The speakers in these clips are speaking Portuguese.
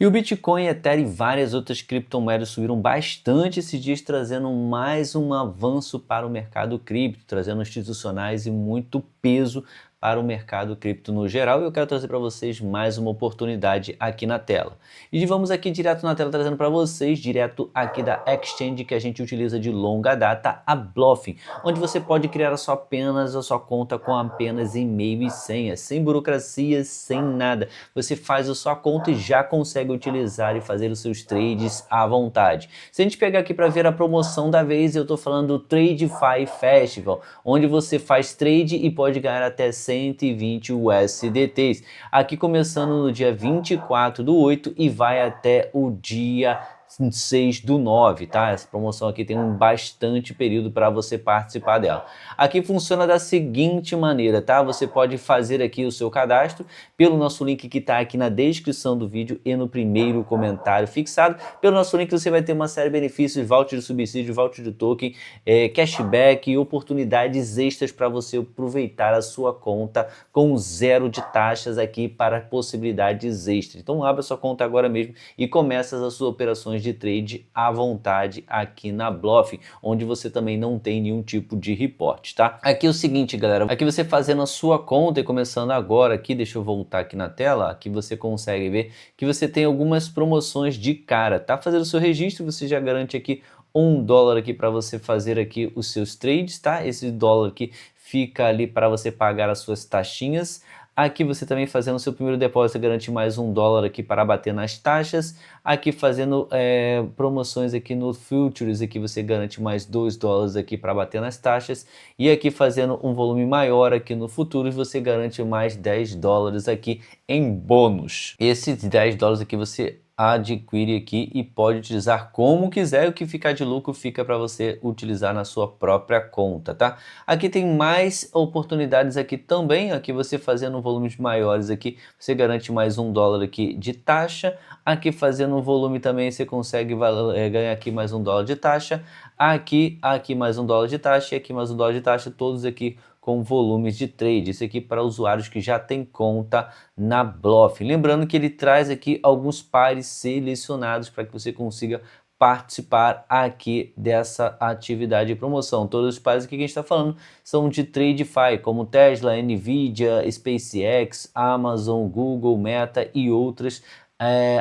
E o Bitcoin, Ethereum e várias outras criptomoedas subiram bastante esses dias, trazendo mais um avanço para o mercado cripto, trazendo institucionais e muito peso para o mercado cripto no geral. E eu quero trazer para vocês mais uma oportunidade aqui na tela. E vamos aqui direto na tela, trazendo para vocês, direto aqui da exchange que a gente utiliza de longa data, a Bluffin, onde você pode criar apenas a sua conta com apenas e-mail e senha, sem burocracia, sem nada. Você faz a sua conta e já consegue utilizar e fazer os seus trades à vontade. Se a gente pegar aqui para ver a promoção da vez, eu estou falando do TradeFi Festival, onde você faz trade e pode ganhar até 120 USDTs. Aqui começando no dia 24/8 e vai até o dia 6/9, tá? Essa promoção aqui tem um bastante período para você participar dela. Aqui funciona da seguinte maneira, tá? Você pode fazer aqui o seu cadastro pelo nosso link que está aqui na descrição do vídeo e no primeiro comentário fixado. Pelo nosso link você vai ter uma série de benefícios, voucher de subsídio, voucher de token, cashback e oportunidades extras para você aproveitar a sua conta com zero de taxas aqui para possibilidades extras. Então abra sua conta agora mesmo e começa as suas operações de trade à vontade aqui na Bluff, onde você também não tem nenhum tipo de reporte, tá? Aqui é o seguinte, galera, aqui você fazendo a sua conta e começando agora aqui, deixa eu voltar aqui na tela, aqui você consegue ver que você tem algumas promoções de cara, tá? Fazendo o seu registro, você já garante aqui $1 aqui para você fazer aqui os seus trades, tá? Esse dólar aqui fica ali para você pagar as suas taxinhas. Aqui você também fazendo o seu primeiro depósito garante mais $1 aqui para bater nas taxas. Aqui fazendo promoções aqui no Futures, aqui você garante mais $2 aqui para bater nas taxas. E aqui fazendo um volume maior aqui no Futuros, você garante mais $10 aqui em bônus. Esses $10 aqui você adquire aqui e pode utilizar como quiser, o que ficar de lucro fica para você utilizar na sua própria conta, tá? Aqui tem mais oportunidades aqui também, aqui você fazendo volumes maiores aqui, você garante mais $1 aqui de taxa, aqui fazendo um volume também você consegue ganhar aqui mais $1 de taxa, aqui mais $1 de taxa e aqui mais $1 de taxa, todos aqui com volumes de trade. Isso aqui para usuários que já têm conta na Bluff. Lembrando que ele traz aqui alguns pares selecionados para que você consiga participar aqui dessa atividade de promoção. Todos os pares aqui que a gente está falando são de TradeFi, como Tesla, Nvidia, SpaceX, Amazon, Google, Meta e outras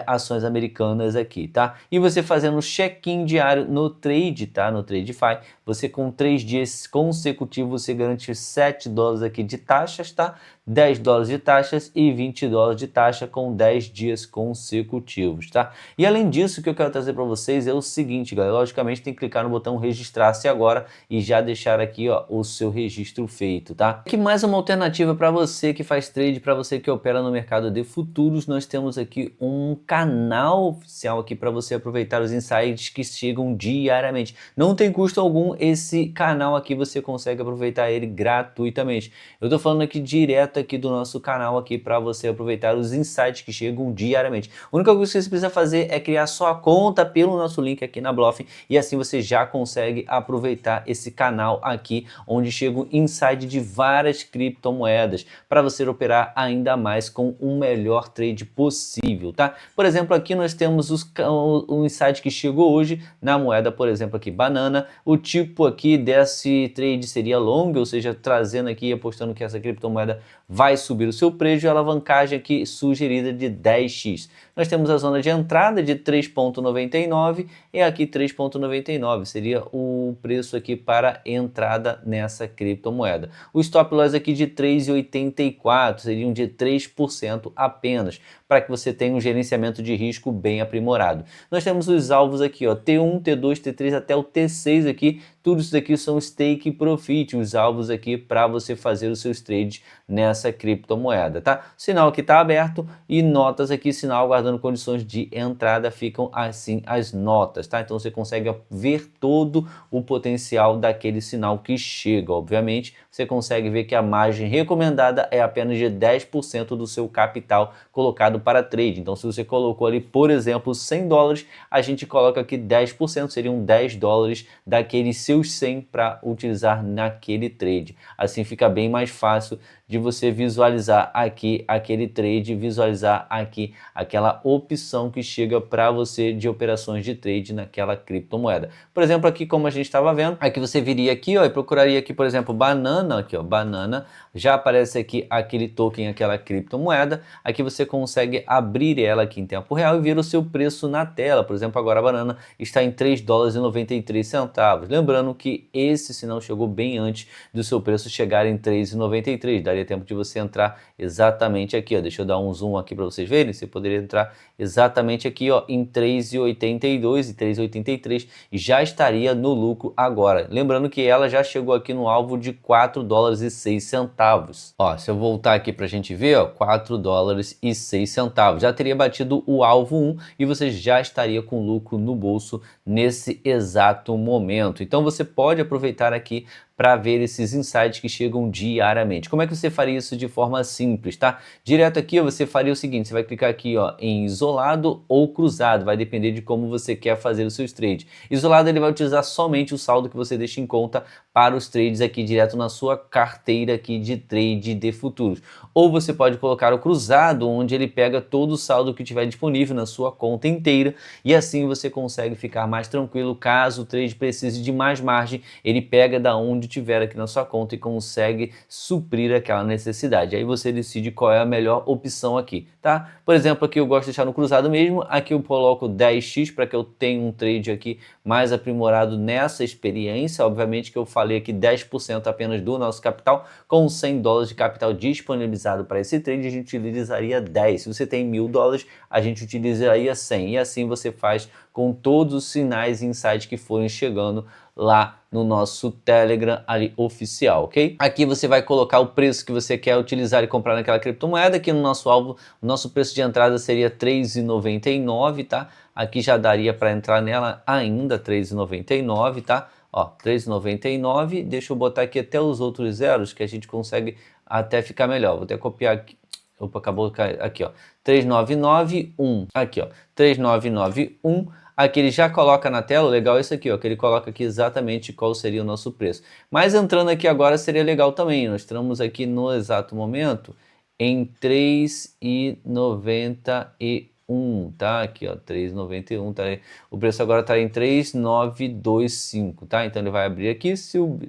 ações americanas aqui, tá? E você fazendo check-in diário no trade, tá? No TradeFi, você com 3 dias consecutivos, você garante $7 aqui de taxas, tá? $10 de taxas e $20 de taxa com 10 dias consecutivos, tá? E além disso, o que eu quero trazer para vocês é o seguinte, galera, logicamente tem que clicar no botão registrar-se agora e já deixar aqui, ó, o seu registro feito, tá? Aqui mais uma alternativa para você que faz trade, para você que opera no mercado de futuros, nós temos aqui um canal oficial aqui para você aproveitar os insights que chegam diariamente. Não tem custo algum, esse canal aqui você consegue aproveitar ele gratuitamente. Eu tô falando aqui direto aqui do nosso canal aqui para você aproveitar os insights que chegam diariamente. A única coisa que você precisa fazer é criar sua conta pelo nosso link aqui na Bluff e assim você já consegue aproveitar esse canal aqui onde chegam insights de várias criptomoedas para você operar ainda mais com o melhor trade possível, tá? Por exemplo, aqui nós temos o insight que chegou hoje na moeda, por exemplo, aqui Banana. O tipo aqui desse trade seria long, ou seja, trazendo aqui e apostando que essa criptomoeda vai subir o seu preço, e a alavancagem aqui sugerida de 10x. Nós temos a zona de entrada de 3,99 e aqui 3,99 seria o preço aqui para entrada nessa criptomoeda. O stop loss aqui de 3,84 seriam de 3% apenas, para que você tenha um gerenciamento de risco bem aprimorado. Nós temos os alvos aqui, ó, T1, T2, T3 até o T6 aqui, tudo isso aqui são stake profit, os alvos aqui para você fazer os seus trades nessa criptomoeda, tá? O sinal aqui está aberto e notas aqui, sinal aguardando condições de entrada, ficam assim as notas, tá? Então você consegue ver todo o potencial daquele sinal que chega, obviamente. Você consegue ver que a margem recomendada é apenas de 10% do seu capital colocado para trade. Então se você colocou ali, por exemplo, $100, a gente coloca aqui 10%, seriam $10 daqueles seus 100 para utilizar naquele trade. Assim fica bem mais fácil de você visualizar aqui aquele trade, visualizar aqui aquela opção que chega para você de operações de trade naquela criptomoeda. Por exemplo, aqui como a gente estava vendo, aqui você viria aqui, ó, e procuraria aqui, por exemplo, banana, aqui ó, banana, já aparece aqui aquele token, aquela criptomoeda. Aqui você consegue abrir ela aqui em tempo real e ver o seu preço na tela. Por exemplo, agora a banana está em 3 dólares e 93 centavos. Lembrando que esse sinal chegou bem antes do seu preço chegar em 3,93. Daria tempo de você entrar exatamente aqui, ó. Deixa eu dar um zoom aqui para vocês verem. Você poderia entrar exatamente aqui, ó, em 3,82 e 3,83 e já estaria no lucro agora. Lembrando que ela já chegou aqui no alvo de 4 dólares e 6 centavos. Ó, se eu voltar aqui para a gente ver, ó, 4 dólares e 6 centavos. Já teria batido o alvo 1 e você já estaria com lucro no bolso nesse exato momento. Então você pode aproveitar aqui para ver esses insights que chegam diariamente. Como é que você faria isso de forma simples, tá? Direto aqui você faria o seguinte, você vai clicar aqui, ó, em isolado ou cruzado, vai depender de como você quer fazer os seus trades. Isolado ele vai utilizar somente o saldo que você deixa em conta para os trades aqui direto na sua carteira aqui de trade de futuros. Ou você pode colocar o cruzado, onde ele pega todo o saldo que tiver disponível na sua conta inteira e assim você consegue ficar mais tranquilo caso o trade precise de mais margem, ele pega da onde tiver aqui na sua conta e consegue suprir aquela necessidade. Aí você decide qual é a melhor opção aqui, tá? Por exemplo, aqui eu gosto de deixar no cruzado mesmo, aqui eu coloco 10x para que eu tenha um trade aqui mais aprimorado nessa experiência. Obviamente que eu falei aqui 10% apenas do nosso capital, com 100 dólares de capital disponibilizado para esse trade, a gente utilizaria 10. Se você tem 1.000 dólares, a gente utilizaria 100. E assim você faz com todos os sinais e insights que forem chegando lá no nosso Telegram ali oficial, ok? Aqui você vai colocar o preço que você quer utilizar e comprar naquela criptomoeda. Aqui no nosso alvo, o nosso preço de entrada seria 3,99, tá? Aqui já daria para entrar nela ainda 3,99, tá? Ó, 3,99. Deixa eu botar aqui até os outros zeros que a gente consegue até ficar melhor. Vou até copiar aqui. Opa, acabou aqui, ó. 3,991. Aqui, ó. 3,991. Aqui ele já coloca na tela, legal isso aqui, ó, que ele coloca aqui exatamente qual seria o nosso preço. Mas entrando aqui agora seria legal também, nós estamos aqui no exato momento em 3,91, tá? Aqui, ó, 3,91, tá? O preço agora está em 3,925, tá? Então ele vai abrir aqui, se o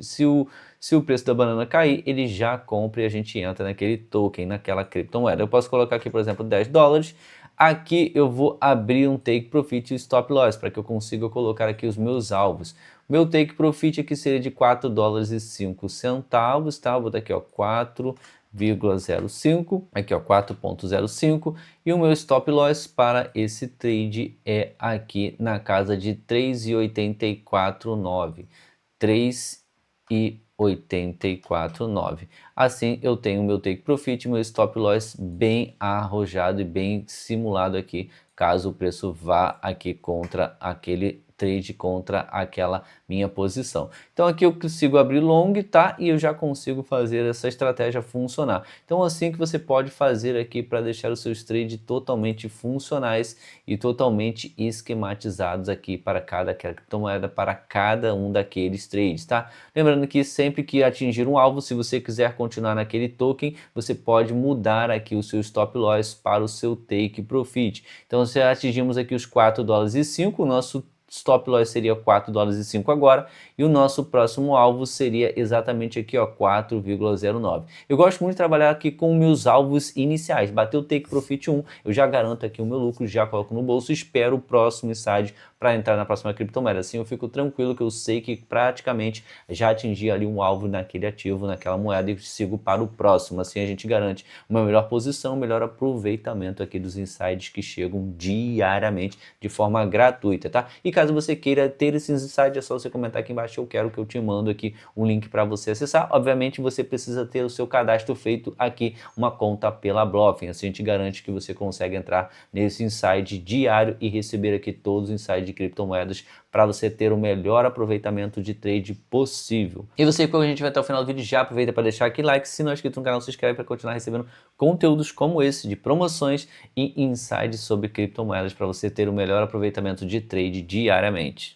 preço da banana cair, ele já compra e a gente entra naquele token, naquela criptomoeda. Eu posso colocar aqui, por exemplo, 10 dólares. Aqui eu vou abrir um take profit e stop loss para que eu consiga colocar aqui os meus alvos. Meu take profit aqui seria de 4 dólares e 5 centavos, tá? Vou botar aqui, ó, 4,05, aqui, ó, 4,05 e o meu stop loss para esse trade é aqui na casa de 3,849, 3,849. Assim eu tenho meu take profit, meu stop loss bem arrojado e bem simulado aqui, caso o preço vá aqui contra aquele trade, contra aquela minha posição. Então aqui eu consigo abrir long, tá? E eu já consigo fazer essa estratégia funcionar. Então assim que você pode fazer aqui para deixar os seus trades totalmente funcionais e totalmente esquematizados aqui para cada criptomoeda, para cada um daqueles trades, tá? Lembrando que sempre que atingir um alvo, se você quiser continuar naquele token, você pode mudar aqui o seu stop loss para o seu take profit. Então se atingimos aqui os 4 dólares e 5, o nosso stop loss seria 4 dólares e 5 agora e o nosso próximo alvo seria exatamente aqui, ó, 4,09. Eu gosto muito de trabalhar aqui com meus alvos iniciais. Bateu o take profit 1, eu já garanto aqui o meu lucro, já coloco no bolso e espero o próximo insight para entrar na próxima criptomoeda. Assim eu fico tranquilo que eu sei que praticamente já atingi ali um alvo naquele ativo, naquela moeda e sigo para o próximo. Assim a gente garante uma melhor posição, um melhor aproveitamento aqui dos insights que chegam diariamente de forma gratuita, tá? E caso você queira ter esses insights, é só você comentar aqui embaixo, eu quero que eu te mando aqui um link para você acessar. Obviamente você precisa ter o seu cadastro feito aqui, uma conta pela Bluffin. Assim a gente garante que você consegue entrar nesse insight diário e receber aqui todos os insights de criptomoedas para você ter o melhor aproveitamento de trade possível. E você que a gente vai até o final do vídeo, já aproveita para deixar aquele like, se não é inscrito no canal, se inscreve para continuar recebendo conteúdos como esse, de promoções e insights sobre criptomoedas para você ter o melhor aproveitamento de trade diariamente.